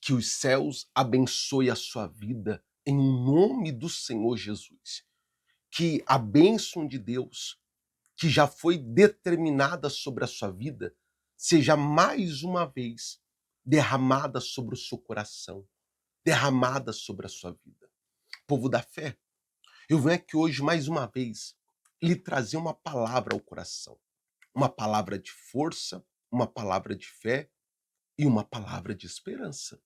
Que os céus abençoe a sua vida em nome do Senhor Jesus. Que a bênção de Deus, que já foi determinada sobre a sua vida, seja mais uma vez derramada sobre o seu coração, derramada sobre a sua vida. Povo da fé, eu venho aqui hoje mais uma vez lhe trazer uma palavra ao coração, uma palavra de força, uma palavra de fé e uma palavra de esperança.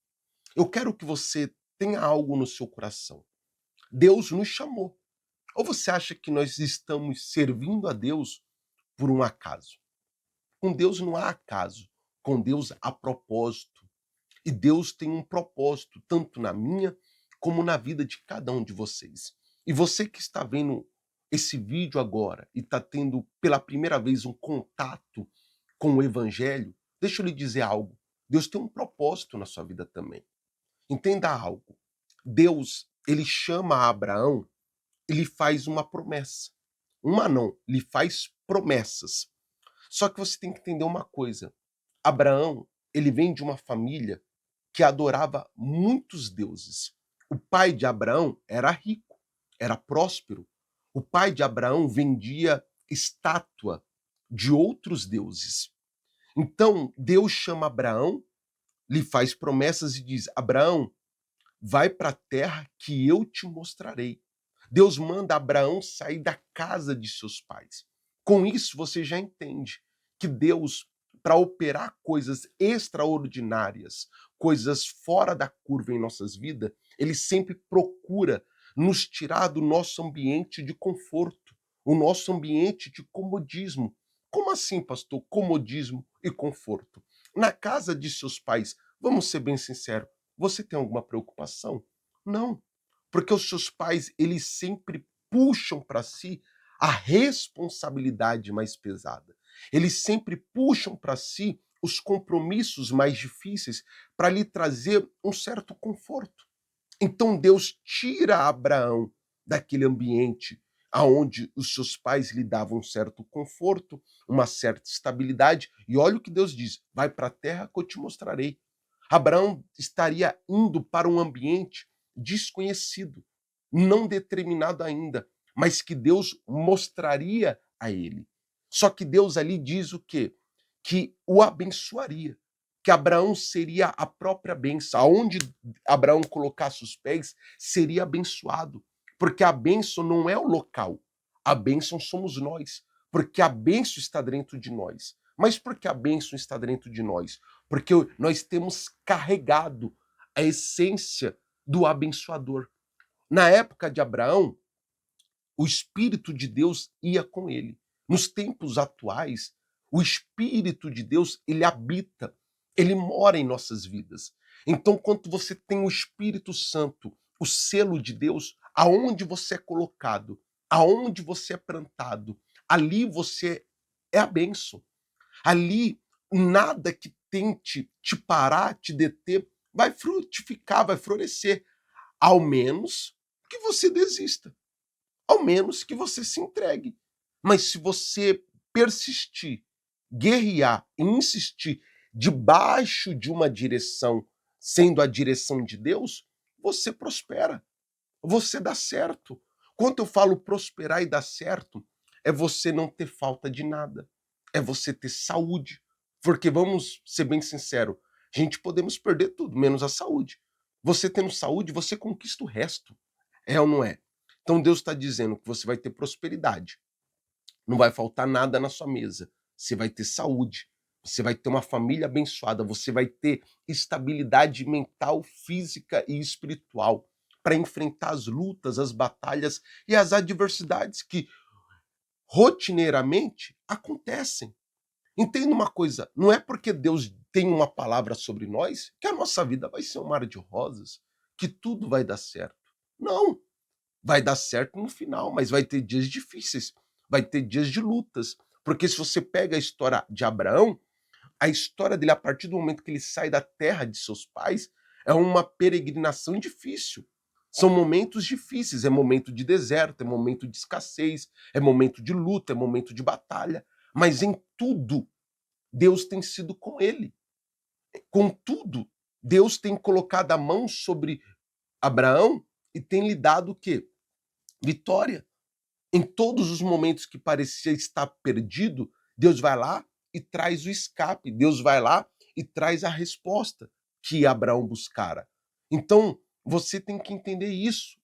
Eu quero que você tenha algo no seu coração. Deus nos chamou. Ou você acha que nós estamos servindo a Deus por um acaso? Com Deus não há acaso. Com Deus há propósito. E Deus tem um propósito, tanto na minha como na vida de cada um de vocês. E você que está vendo esse vídeo agora e está tendo pela primeira vez um contato com o Evangelho, deixa eu lhe dizer algo. Deus tem um propósito na sua vida também. Entenda algo. Deus, ele chama Abraão, ele faz uma promessa. Uma não, ele faz promessas. Só que você tem que entender uma coisa. Abraão, ele vem de uma família que adorava muitos deuses. O pai de Abraão era rico, era próspero. O pai de Abraão vendia estátua de outros deuses. Então, Deus chama Abraão, lhe faz promessas e diz: Abraão, vai para a terra que eu te mostrarei. Deus manda Abraão sair da casa de seus pais. Com isso, você já entende que Deus, para operar coisas extraordinárias, coisas fora da curva em nossas vidas, ele sempre procura nos tirar do nosso ambiente de conforto, o nosso ambiente de comodismo. Como assim, pastor? Comodismo e conforto. Na casa de seus pais, vamos ser bem sinceros, você tem alguma preocupação? Não, porque os seus pais, eles sempre puxam para si a responsabilidade mais pesada. Eles sempre puxam para si os compromissos mais difíceis para lhe trazer um certo conforto. Então Deus tira Abraão daquele ambiente aonde os seus pais lhe davam um certo conforto, uma certa estabilidade, e olha o que Deus diz: vai para a terra que eu te mostrarei. Abraão estaria indo para um ambiente desconhecido, não determinado ainda, mas que Deus mostraria a ele. Só que Deus ali diz o quê? Que o abençoaria, que Abraão seria a própria bênção. Aonde Abraão colocasse os pés, seria abençoado. Porque a bênção não é o local, a bênção somos nós. Porque a bênção está dentro de nós. Mas por que a bênção está dentro de nós? Porque nós temos carregado a essência do abençoador. Na época de Abraão, o Espírito de Deus ia com ele. Nos tempos atuais, o Espírito de Deus, ele habita, ele mora em nossas vidas. Então, quando você tem o Espírito Santo, o selo de Deus, aonde você é colocado, aonde você é plantado, ali você é a bênção. Ali, nada que tente te parar, te deter, vai frutificar, vai florescer, ao menos que você desista, ao menos que você se entregue. Mas se você persistir, guerrear e insistir debaixo de uma direção, sendo a direção de Deus, você prospera, você dá certo. Quando eu falo prosperar e dar certo, é você não ter falta de nada, é você ter saúde. Porque vamos ser bem sinceros, a gente podemos perder tudo, menos a saúde. Você tendo saúde, você conquista o resto. É ou não é? Então Deus está dizendo que você vai ter prosperidade. Não vai faltar nada na sua mesa. Você vai ter saúde. Você vai ter uma família abençoada. Você vai ter estabilidade mental, física e espiritual para enfrentar as lutas, as batalhas e as adversidades que rotineiramente acontecem. Entenda uma coisa, não é porque Deus tem uma palavra sobre nós que a nossa vida vai ser um mar de rosas, que tudo vai dar certo. Não, vai dar certo no final, mas vai ter dias difíceis, vai ter dias de lutas. Porque se você pega a história de Abraão, a história dele, a partir do momento que ele sai da terra de seus pais, é uma peregrinação difícil. São momentos difíceis, é momento de deserto, é momento de escassez, é momento de luta, é momento de batalha. Mas em tudo, Deus tem sido com ele. Com tudo. Deus tem colocado a mão sobre Abraão e tem lhe dado o quê? Vitória. Em todos os momentos que parecia estar perdido, Deus vai lá e traz o escape. Deus vai lá e traz a resposta que Abraão buscara. Então, você tem que entender isso.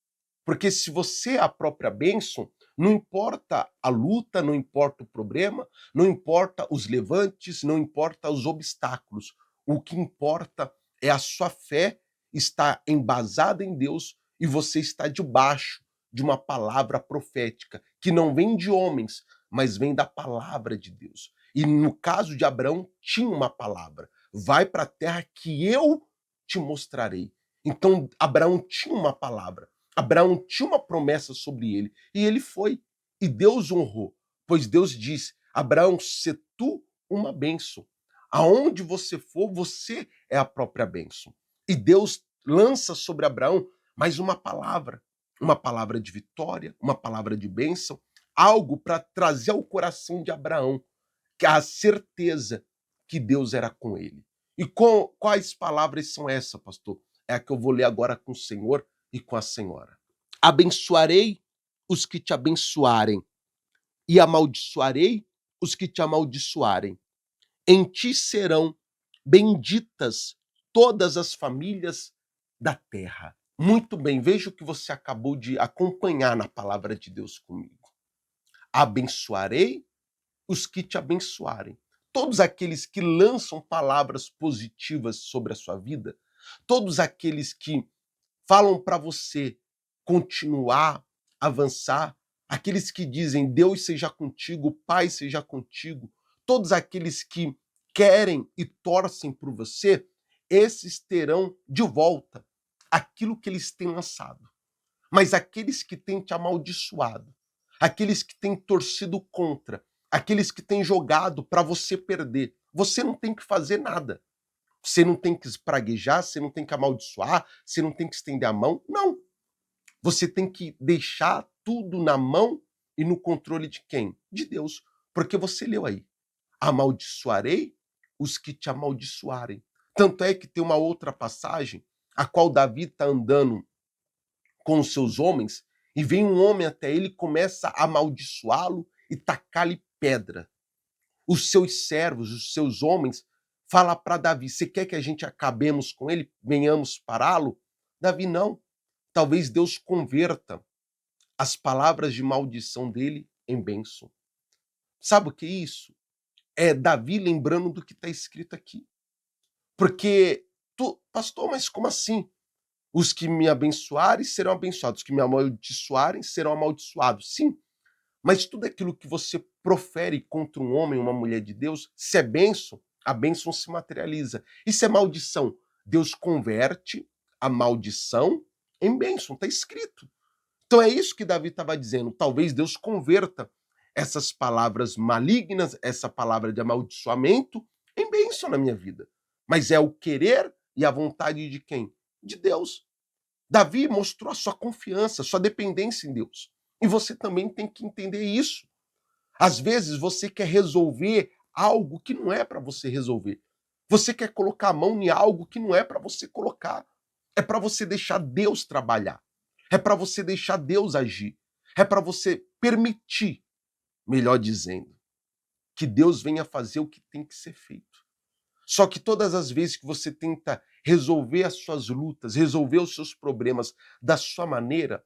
Porque se você é a própria bênção, não importa a luta, não importa o problema, não importa os levantes, não importa os obstáculos. O que importa é a sua fé estar embasada em Deus e você está debaixo de uma palavra profética que não vem de homens, mas vem da palavra de Deus. E no caso de Abraão, tinha uma palavra: vai para a terra que eu te mostrarei. Então, Abraão tinha uma palavra. Abraão tinha uma promessa sobre ele e ele foi. E Deus honrou, pois Deus disse: Abraão, se tu uma bênção. Aonde você for, você é a própria bênção. E Deus lança sobre Abraão mais uma palavra de vitória, uma palavra de bênção, algo para trazer ao coração de Abraão a certeza que Deus era com ele. E quais palavras são essas, pastor? É a que eu vou ler agora com o Senhor e com a senhora. Abençoarei os que te abençoarem, e amaldiçoarei os que te amaldiçoarem. Em ti serão benditas todas as famílias da terra. Muito bem, veja o que você acabou de acompanhar na palavra de Deus comigo. Abençoarei os que te abençoarem. Todos aqueles que lançam palavras positivas sobre a sua vida, todos aqueles que falam para você continuar, avançar, aqueles que dizem Deus seja contigo, Pai seja contigo, todos aqueles que querem e torcem por você, esses terão de volta aquilo que eles têm lançado. Mas aqueles que têm te amaldiçoado, aqueles que têm torcido contra, aqueles que têm jogado para você perder, você não tem que fazer nada. Você não tem que praguejar, você não tem que amaldiçoar, você não tem que estender a mão. Não. Você tem que deixar tudo na mão e no controle de quem? De Deus. Porque você leu aí: amaldiçoarei os que te amaldiçoarem. Tanto é que tem uma outra passagem, a qual Davi está andando com os seus homens, e vem um homem até ele e começa a amaldiçoá-lo e tacar-lhe pedra. Os seus servos, os seus homens, falam para Davi: você quer que a gente acabemos com ele, venhamos pará-lo? Davi: não. Talvez Deus converta as palavras de maldição dele em bênção. Sabe o que é isso? É Davi lembrando do que está escrito aqui. Porque, pastor, mas como assim? Os que me abençoarem serão abençoados, os que me amaldiçoarem serão amaldiçoados. Sim, mas tudo aquilo que você profere contra um homem, uma mulher de Deus, se é bênção, a bênção se materializa. E se é maldição, Deus converte a maldição em bênção, está escrito. Então é isso que Davi estava dizendo. Talvez Deus converta essas palavras malignas, essa palavra de amaldiçoamento, em bênção na minha vida. Mas é o querer e a vontade de quem? De Deus. Davi mostrou a sua confiança, a sua dependência em Deus. E você também tem que entender isso. Às vezes você quer resolver algo que não é para você resolver. Você quer colocar a mão em algo que não é para você colocar. É para você deixar Deus trabalhar. É para você deixar Deus agir. É para você permitir, melhor dizendo, que Deus venha fazer o que tem que ser feito. Só que todas as vezes que você tenta resolver as suas lutas, resolver os seus problemas da sua maneira,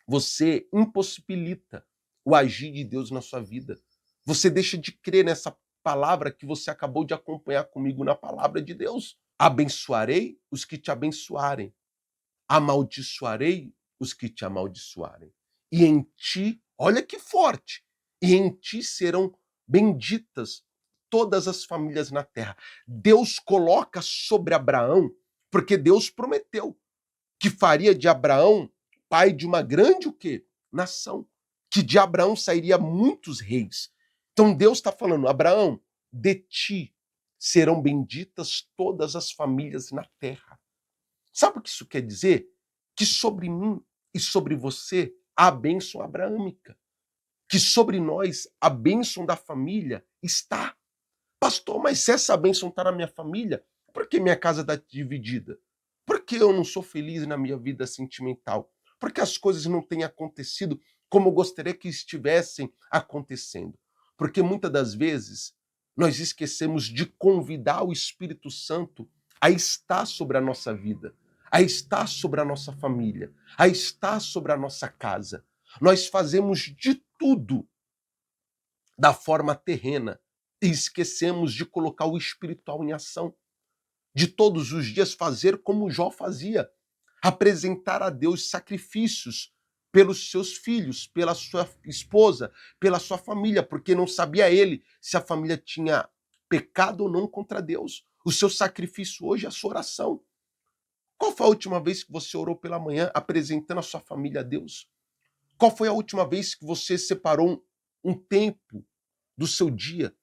você impossibilita o agir de Deus na sua vida. Você deixa de crer nessa palavra que você acabou de acompanhar comigo na palavra de Deus. Abençoarei os que te abençoarem. Amaldiçoarei os que te amaldiçoarem. E em ti, olha que forte, e em ti serão benditas todas as famílias na terra. Deus coloca sobre Abraão, porque Deus prometeu que faria de Abraão pai de uma grande o quê? Nação. Que de Abraão sairia muitos reis. Então Deus está falando: Abraão, de ti serão benditas todas as famílias na terra. Sabe o que isso quer dizer? Que sobre mim e sobre você há a bênção abraâmica. Que sobre nós a bênção da família está. Pastor, mas se essa bênção está na minha família, Por que minha casa está dividida? Por que eu não sou feliz na minha vida sentimental? Por que as coisas não têm acontecido como eu gostaria que estivessem acontecendo? Porque muitas das vezes nós esquecemos de convidar o Espírito Santo a estar sobre a nossa vida, a estar sobre a nossa família, a estar sobre a nossa casa. Nós fazemos de tudo da forma terrena e esquecemos de colocar o espiritual em ação, de todos os dias fazer como Jó fazia, apresentar a Deus sacrifícios pelos seus filhos, pela sua esposa, pela sua família, porque não sabia ele se a família tinha pecado ou não contra Deus. O seu sacrifício hoje é a sua oração. Qual foi a última vez que você orou pela manhã apresentando a sua família a Deus? Qual foi a última vez que você separou um tempo do seu dia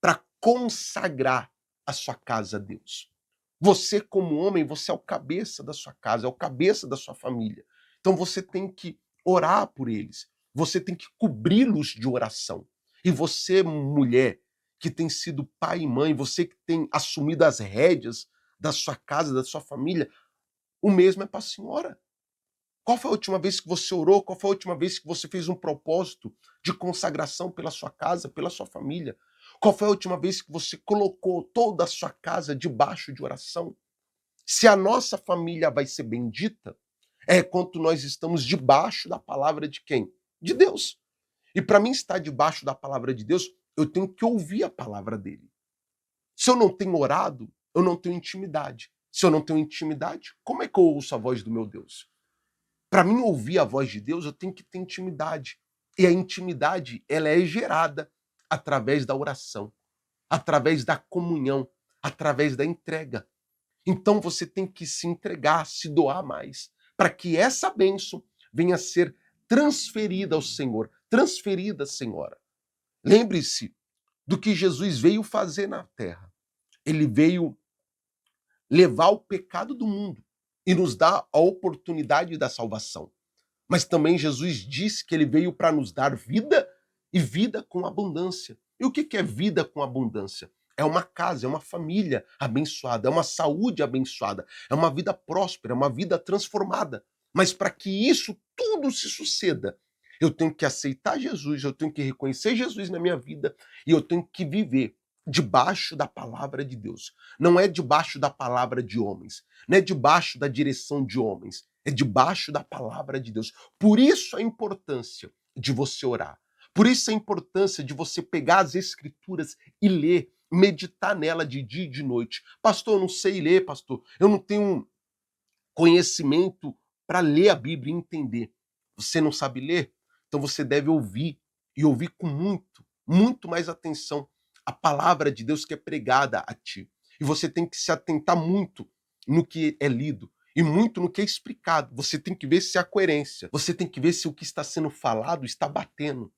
para consagrar a sua casa a Deus? Você, como homem, você é o cabeça da sua casa, é o cabeça da sua família. Então você tem que orar por eles. Você tem que cobri-los de oração. E você, mulher, que tem sido pai e mãe, você que tem assumido as rédeas da sua casa, da sua família, o mesmo é para a senhora. Qual foi a última vez que você orou? Qual foi a última vez que você fez um propósito de consagração pela sua casa, pela sua família? Qual foi a última vez que você colocou toda a sua casa debaixo de oração? Se a nossa família vai ser bendita, é quando nós estamos debaixo da palavra de quem? De Deus. E para mim estar debaixo da palavra de Deus, eu tenho que ouvir a palavra dele. Se eu não tenho orado, eu não tenho intimidade. Se eu não tenho intimidade, como é que eu ouço a voz do meu Deus? Para mim ouvir a voz de Deus, eu tenho que ter intimidade. E a intimidade, ela é gerada através da oração, através da comunhão, através da entrega. Então você tem que se entregar, se doar mais, para que essa bênção venha a ser transferida ao Senhor, transferida, Senhora. Lembre-se do que Jesus veio fazer na terra. Ele veio levar o pecado do mundo e nos dar a oportunidade da salvação. Mas também Jesus disse que ele veio para nos dar vida e vida com abundância. E o que é vida com abundância? É uma casa, é uma família abençoada, é uma saúde abençoada, é uma vida próspera, é uma vida transformada. Mas para que isso tudo se suceda, eu tenho que aceitar Jesus, eu tenho que reconhecer Jesus na minha vida e eu tenho que viver debaixo da palavra de Deus. Não é debaixo da palavra de homens, não é debaixo da direção de homens, é debaixo da palavra de Deus. Por isso a importância de você orar. Por isso a importância de você pegar as escrituras e ler, meditar nela de dia e de noite. Pastor, eu não sei ler, pastor. Eu não tenho conhecimento para ler a Bíblia e entender. Você não sabe ler? Então você deve ouvir e ouvir com muito mais atenção a palavra de Deus que é pregada a ti. E você tem que se atentar muito no que é lido e muito no que é explicado. Você tem que ver se há coerência. Você tem que ver se o que está sendo falado está batendo.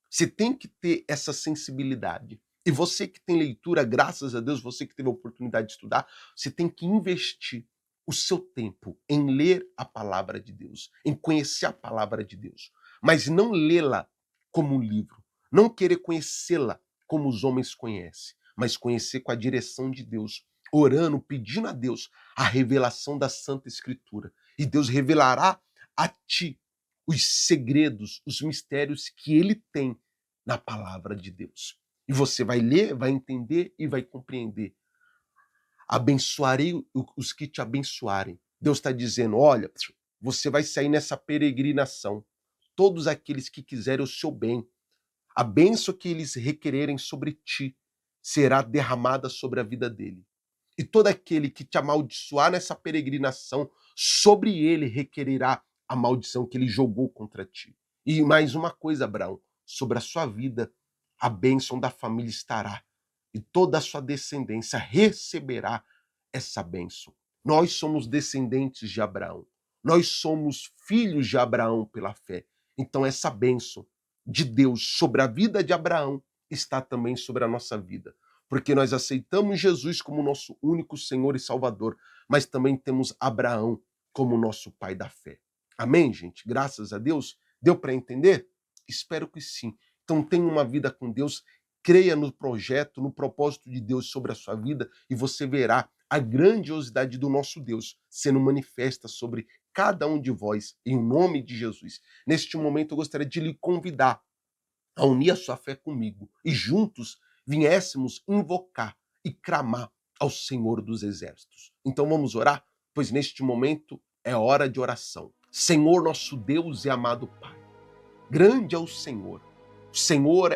Você tem que ter essa sensibilidade. E você que tem leitura, graças a Deus, você que teve a oportunidade de estudar, você tem que investir o seu tempo em ler a palavra de Deus, em conhecer a palavra de Deus, mas não lê-la como um livro, não querer conhecê-la como os homens conhecem, mas conhecer com a direção de Deus, orando, pedindo a Deus a revelação da Santa Escritura. E Deus revelará a ti os segredos, os mistérios que ele tem na palavra de Deus. E você vai ler, vai entender e vai compreender. Abençoarei os que te abençoarem. Deus está dizendo: olha, você vai sair nessa peregrinação. Todos aqueles que quiserem o seu bem, a bênção que eles requererem sobre ti será derramada sobre a vida dele. E todo aquele que te amaldiçoar nessa peregrinação, sobre ele requererá a maldição que ele jogou contra ti. E mais uma coisa, Abraão, sobre a sua vida, a bênção da família estará. E toda a sua descendência receberá essa bênção. Nós somos descendentes de Abraão. Nós somos filhos de Abraão pela fé. Então essa bênção de Deus sobre a vida de Abraão está também sobre a nossa vida. Porque nós aceitamos Jesus como nosso único Senhor e Salvador, mas também temos Abraão como nosso pai da fé. Amém, gente? Graças a Deus. Deu para entender? Espero que sim. Então tenha uma vida com Deus, creia no projeto, no propósito de Deus sobre a sua vida e você verá a grandiosidade do nosso Deus sendo manifesta sobre cada um de vós, em nome de Jesus. Neste momento, eu gostaria de lhe convidar a unir a sua fé comigo e juntos viéssemos invocar e clamar ao Senhor dos Exércitos. Então vamos orar, pois neste momento é hora de oração. Senhor, nosso Deus e amado Pai, grande é o Senhor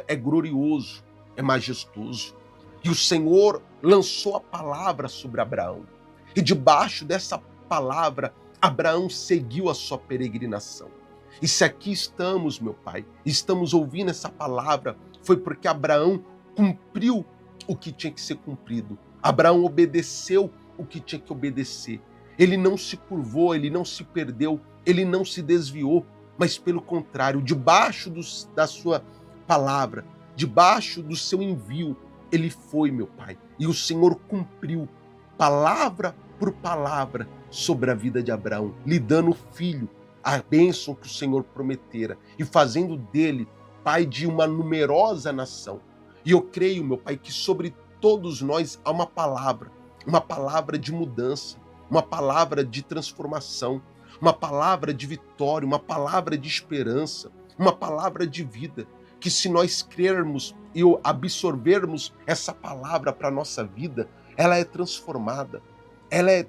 é glorioso, é majestoso, e o Senhor lançou a palavra sobre Abraão, e debaixo dessa palavra, Abraão seguiu a sua peregrinação. E se aqui estamos, meu Pai, estamos ouvindo essa palavra, foi porque Abraão cumpriu o que tinha que ser cumprido. Abraão obedeceu o que tinha que obedecer. Ele não se curvou, ele não se perdeu, ele não se desviou, mas pelo contrário, debaixo da sua palavra, debaixo do seu envio, ele foi, meu Pai. E o Senhor cumpriu, palavra por palavra, sobre a vida de Abraão, lhe dando filho, a bênção que o Senhor prometera, e fazendo dele pai de uma numerosa nação. E eu creio, meu Pai, que sobre todos nós há uma palavra de mudança, uma palavra de transformação, uma palavra de vitória, uma palavra de esperança, uma palavra de vida, que se nós crermos e absorvermos essa palavra para a nossa vida, ela é transformada, ela é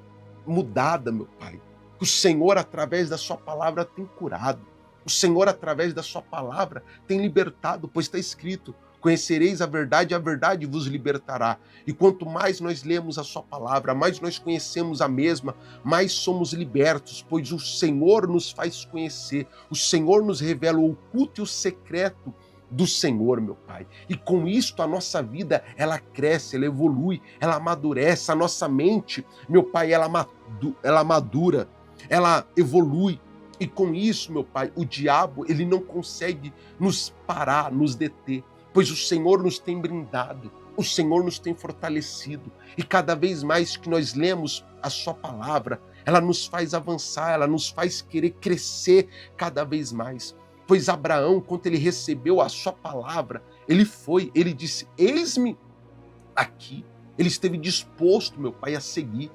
mudada, meu Pai. O Senhor, através da sua palavra, tem curado. O Senhor, através da sua palavra, tem libertado, pois está escrito: conhecereis a verdade vos libertará. E quanto mais nós lemos a sua palavra, mais nós conhecemos a mesma, mais somos libertos, pois o Senhor nos faz conhecer, o Senhor nos revela o oculto e o secreto do Senhor, meu Pai. E com isto a nossa vida, ela cresce, ela evolui, ela amadurece, a nossa mente, meu Pai, ela madura, ela evolui. E com isso, meu Pai, o diabo, ele não consegue nos parar, nos deter, pois o Senhor nos tem brindado, o Senhor nos tem fortalecido, e cada vez mais que nós lemos a sua palavra, ela nos faz avançar, ela nos faz querer crescer cada vez mais. Pois Abraão, quando ele recebeu a sua palavra, ele disse: eis-me aqui. Ele esteve disposto, meu Pai, a seguir,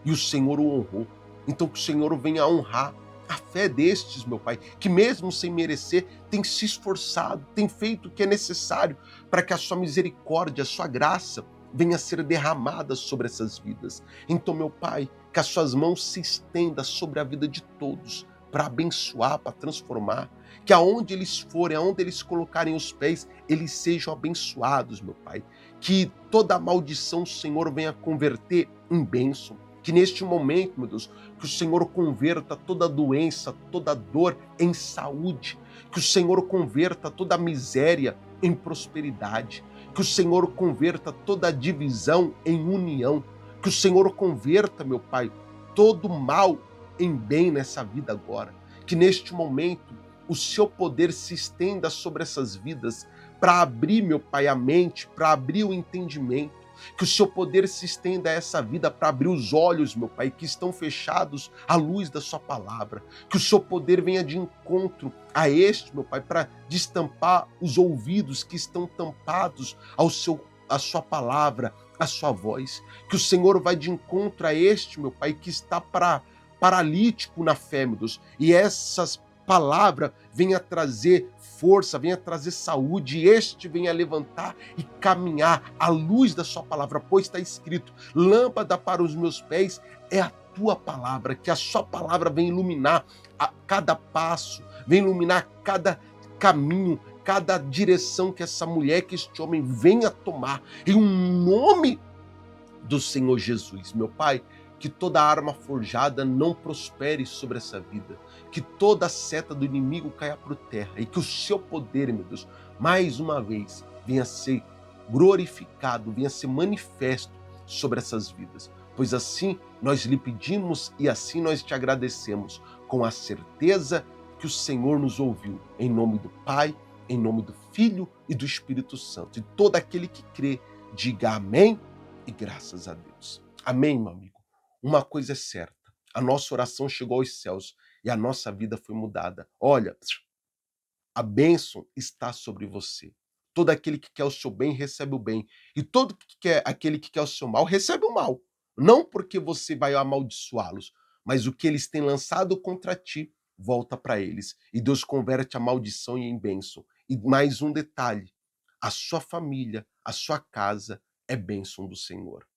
e o Senhor o honrou. Então que o Senhor venha honrar a fé destes, meu Pai, que mesmo sem merecer, tem se esforçado, tem feito o que é necessário para que a sua misericórdia, a sua graça venha a ser derramada sobre essas vidas. Então, meu Pai, que as suas mãos se estendam sobre a vida de todos, para abençoar, para transformar, que aonde eles forem, aonde eles colocarem os pés, eles sejam abençoados, meu Pai. Que toda maldição o Senhor venha converter em bênção. Que neste momento, meu Deus, que o Senhor converta toda doença, toda dor em saúde. Que o Senhor converta toda miséria em prosperidade. Que o Senhor converta toda divisão em união. Que o Senhor converta, meu Pai, todo mal em bem nessa vida agora. Que neste momento o seu poder se estenda sobre essas vidas para abrir, meu Pai, a mente, para abrir o entendimento. Que o seu poder se estenda a essa vida para abrir os olhos, meu Pai, que estão fechados à luz da sua palavra. Que o seu poder venha de encontro a este, meu Pai, para destampar os ouvidos que estão tampados à sua palavra, à sua voz. Que o Senhor vai de encontro a este, meu Pai, que está paralítico na fé, meu Deus. E essas palavra venha trazer força, venha trazer saúde, e este venha levantar e caminhar à luz da sua palavra, pois está escrito: lâmpada para os meus pés é a tua palavra, que a sua palavra venha iluminar cada passo, venha iluminar cada caminho, cada direção que essa mulher, que este homem venha tomar, em um nome do Senhor Jesus. Meu Pai, que toda arma forjada não prospere sobre essa vida, que toda seta do inimigo caia por terra, e que o seu poder, meu Deus, mais uma vez venha a ser glorificado, venha a ser manifesto sobre essas vidas. Pois assim nós lhe pedimos e assim nós te agradecemos, com a certeza que o Senhor nos ouviu. Em nome do Pai, em nome do Filho e do Espírito Santo. E todo aquele que crê, diga amém e graças a Deus. Amém, meu amigo? Uma coisa é certa, a nossa oração chegou aos céus e a nossa vida foi mudada. Olha, a bênção está sobre você. Todo aquele que quer o seu bem recebe o bem, e aquele que quer o seu mal recebe o mal. Não porque você vai amaldiçoá-los, mas o que eles têm lançado contra ti volta para eles. E Deus converte a maldição em bênção. E mais um detalhe: a sua família, a sua casa é bênção do Senhor.